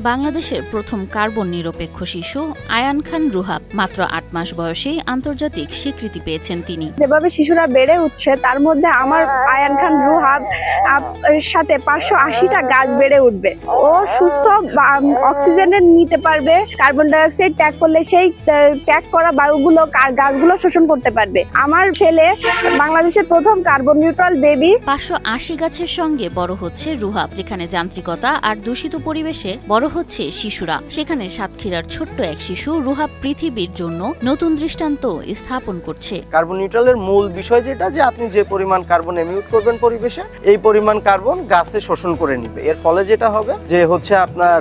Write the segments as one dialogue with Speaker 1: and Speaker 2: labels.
Speaker 1: বাংলাদেশের প্রথম কার্বন নিরপেক্ষ শিশু আয়ান খান রুহাব মাত্র ৮ মাস বয়সেই আন্তর্জাতিক স্বীকৃতি পেয়েছেন তিনি।
Speaker 2: যেভাবে শিশুরা বেড়ে উঠছে তার মধ্যে আমার আয়ান খান রুহাব সাথে ৫৮০টা গাছ বেড়ে উঠবে। ও সুস্থ অক্সিজেন নিতে পারবে, কার্বন ডাই অক্সাইড ত্যাগ করলে সেই ত্যাগ করা বায়ুগুলো গাছগুলো শোষণ করতে পারবে। আমার ছেলে বাংলাদেশের প্রথম কার্বন নিউট্রাল বেবি।
Speaker 1: ৫৮০ গাছের সঙ্গে বড় হচ্ছে রুহাব, যেখানে যান্ত্রিকতা আর দূষিত পরিবেশে বড় হচ্ছে শিশুরা, সেখানে সাতক্ষীরার ছোট্ট এক শিশু রুহাব পৃথিবীর জন্য নতুন দৃষ্টান্ত স্থাপন করছে।
Speaker 3: কার্বন নিউট্রালের মূল বিষয় যেটা, যে আপনি যে পরিমাণ কার্বন এমিট করবেন পরিবেশে, এই পরিমাণ কার্বন গাছে শোষণ করে নিবে। এর ফলে যেটা হবে যে হচ্ছে আপনার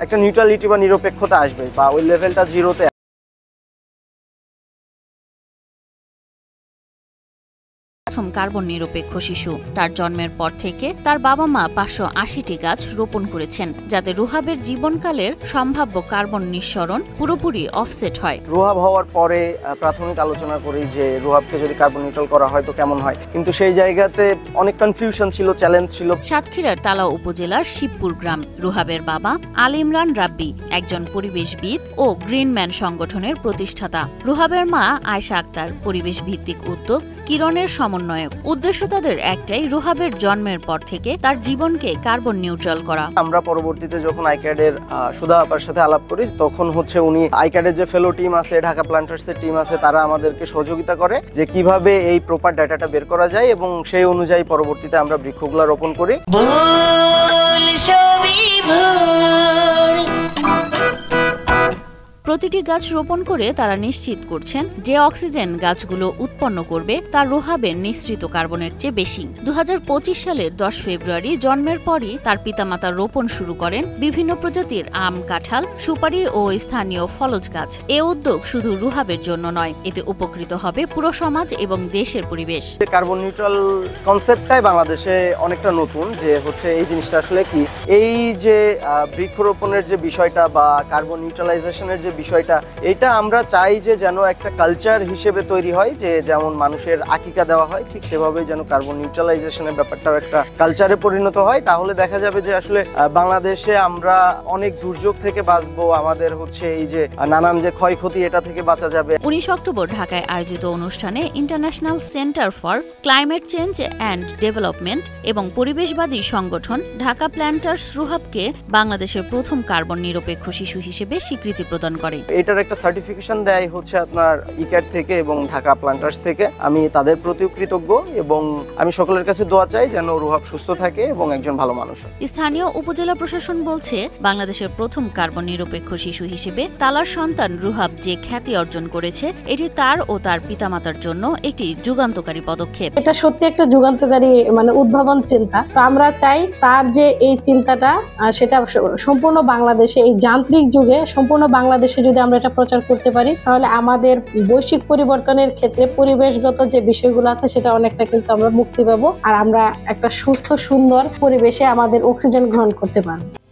Speaker 3: একটা নিউট্রালিটি বা নিরপেক্ষতা আসবে, বা ওই লেভেলটা জিরোতে।
Speaker 1: প্রথম কার্বন নিরপেক্ষ শিশু। তার জন্মের পর থেকে তার বাবা মা ৫৮০টি গাছ রোপণ করেছেন, যাতে রুহাবের জীবনকালের সম্ভাব্য কার্বন নিঃসরণ পুরোপুরি অফসেট হয়।
Speaker 3: রুহাব হওয়ার পরে প্রাথমিক আলোচনা করি যে রুহাবকে যদি কার্বন নিউট্রাল করা হয় তো কেমন হয়, কিন্তু সেই জায়গাতে অনেক কনফিউশন ছিল, চ্যালেঞ্জ ছিল।
Speaker 1: সাতক্ষীরার তালা উপজেলার শিবপুর গ্রাম। রুহাবের বাবা আল ইমরান রাব্বি একজন পরিবেশবিদ ও গ্রিনম্যান সংগঠনের প্রতিষ্ঠাতা। রুহাবের মা আয়েশা আক্তার পরিবেশ ভিত্তিক উদ্যোগ কিরণের সমন্বয়ক। উদ্দেশ্য তাদের একটাই, রুহাবের জন্মের পর থেকে তার জীবনকে কার্বন নিউট্রাল করা।
Speaker 3: আমরা পরবর্তীতে যখন আইক্যাডের সুধা আপার সাথে আলাপ করি, তখন হচ্ছে উনি আইক্যাডের যে ফেলো টিম আছে, ঢাকা প্ল্যান্টার্সের টিম আছে, তারা আমাদেরকে সহযোগিতা করে যে কিভাবে এই প্রপার ডাটাটা বের করা যায়, এবং সেই অনুযায়ী পরবর্তীতে আমরা বৃক্ষগুলো রোপণ করি।
Speaker 1: প্রতিটি গাছ রোপণ করে তারা নিশ্চিত করছেন যে অক্সিজেন গাছগুলো উৎপন্ন করবে তা রুহাবের নিঃসৃত কার্বনের চেয়ে বেশি। ২০২৫ সালের ১০ ফেব্রুয়ারি জন্মের পরই তার পিতামাতা রোপণ শুরু করেন বিভিন্ন প্রজাতির আম, কাঁঠাল, সুপারি ও স্থানীয় ফলজ গাছ। এ উদ্যোগ শুধু রুহাবের জন্য নয়, এতে উপকৃত হবে পুরো সমাজ এবং দেশের পরিবেশ।
Speaker 3: কার্বন নিউট্রাল কনসেপ্টটাই বাংলাদেশে অনেকটা নতুন, যে হচ্ছে এই জিনিসটা আসলে কি, এই যে বৃক্ষরোপণের যে বিষয়টা বা কার্বন নিউট্রালাইজেশনের যে বিষয়টা, এটা আমরা চাই যে যেন একটা কালচার হিসেবে তৈরি হয়, যে যেমন মানুষের আকিকা দেওয়া হয় ঠিক সেভাবে যেন কার্বন নিউট্রালাইজেশনের ব্যাপারটাও একটা কালচারে পরিণত হয়। তাহলে দেখা যাবে যে আসলে বাংলাদেশে আমরা অনেক দুর্যোগ থেকে বাঁচবো, আমাদের হচ্ছে এই যে নানান যে ক্ষয়ক্ষতি, এটা থেকে বাঁচা যাবে।
Speaker 1: ১৯ অক্টোবর ঢাকায় আয়োজিত অনুষ্ঠানে international centre for climate change and development এবং পরিবেশবাদী সংগঠন ঢাকা প্ল্যান্টার্স রুহাবকে বাংলাদেশের প্রথম কার্বন নিরপেক্ষ শিশু হিসেবে স্বীকৃতি প্রদান করে।
Speaker 3: এটার একটা সার্টিফিকেশন দেয় হচ্ছে আপনার ইক্যাড থেকে এবং ঢাকা প্ল্যান্টার্স থেকে। আমি তাদের প্রতি কৃতজ্ঞ, এবং আমি সকলের কাছে দোয়া চাই যেন রুহাব সুস্থ থাকে এবং একজন ভালো মানুষ।
Speaker 1: স্থানীয় উপজেলা প্রশাসন বলছে, বাংলাদেশের প্রথম কার্বন নিরপেক্ষ শিশু হিসেবে তালার সন্তান রুহাব যে খ্যাতি অর্জন করেছে, এটি তার ও তার পিতামাতার জন্য একটি যুগান্তকারী পদক্ষেপ।
Speaker 4: এটা সত্যি একটা যুগান্তকারী উদ্ভাবন চিন্তা। তো আমরা চাই তার যে এই চিন্তাটা, সেটা সম্পূর্ণ বাংলাদেশে, এই যান্ত্রিক যুগে সম্পূর্ণ বাংলাদেশে যদি আমরা এটা প্রচার করতে পারি, তাহলে আমাদের বৈশ্বিক পরিবর্তনের ক্ষেত্রে পরিবেশগত যে বিষয়গুলো আছে সেটা অনেকটা কিন্তু আমরা মুক্তি পাবো, আর আমরা একটা সুস্থ সুন্দর পরিবেশে আমাদের অক্সিজেন গ্রহণ করতে পারবো।